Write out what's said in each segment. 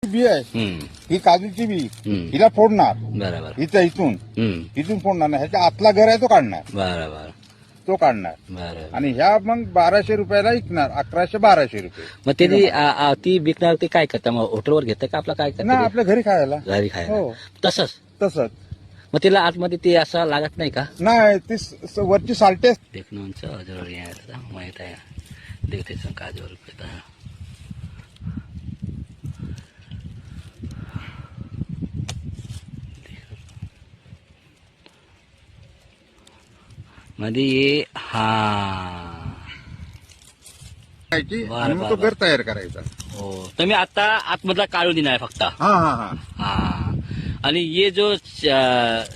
बी आहे ही काजूची बी हिला फोडणार बरोबर हिचं इथून फोडणार नाही. ह्याच्या आतला घर आहे तो काढणार बरोबर तो काढणार बरोबर. आणि ह्या मग 1200 रुपयाला विकणार 1100-1200 रुपये. मग त्याची ती विकणार ते काय करता मग हॉटेलवर घेतं का आपला काय ना करता आपल्या घरी खायला घरी खायला हो तसंच. तसंच मग तिला आतमध्ये ते असं लागत नाही का नाही ती वरची साल्टे असते. देखणं जवळ यायचं माहित आहे देखते काजूवर रुपये मध्ये ये हा खायची बरं, आणि मग तो बरं. घर तयार करायचा. हो तुम्ही आता आतमधला काढून देणार फक्त हा हा हा हा. आणि ये जो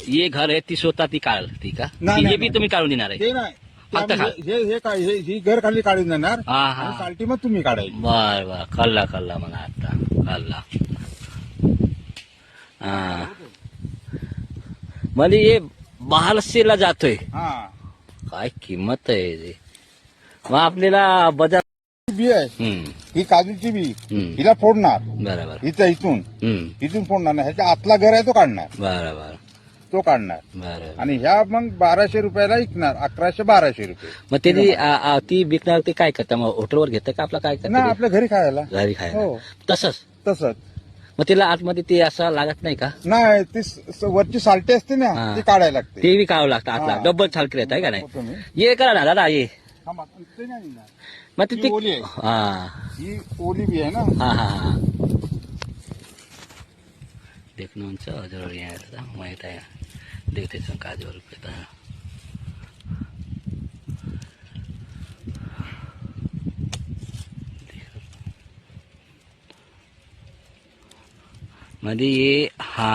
ये घर आहे ती स्वतः ती काढ ती का नाही, हे बी नाही. तुम्ही काढून देणार आहे ते नाही ते फक्त आम्ही ही घर खाली काढून देणार हा आणि हा साल्टी मग तुम्ही काढायची. बर बर कळला मला आता कळला. हा म्हणजे हे महालक्ष्मीला जातोय हा काय किंमत आहे रे. मग आपल्याला बाजार बी आहे ही काजूची बी हिला फोडणार बरोबर हिचं इथून फोडणार नाही. ह्याच्या आतला घर आहे तो काढणार बरोबर तो काढणार बरोबर. आणि ह्या मग 1200 रुपयाला विकणार 1100-1200 रुपये. मग त्याची ती विकणार ते काय करता मग हॉटेलवर घेतं का आपला काय ना करता आपल्या घरी खायला घरी खायला हो तसंच. तसंच मग तिला आतमध्ये ते असं लागत नाही का नाही ती वरची साल्टे असते ना हा. ती काढायला लागते. ते बी काढावं लागतं आतला हा. डबल छालकी येत आहे का नाही. तुम्ही ये करा ना दादा ये थांबा, ते नाही ना. मग ते ही ओली आहे. हा ही ओली बी आहे ना हा हा हा देखणं जवळ यायचं माहित आहे देखते काजूवर रुपये मध्ये ये हा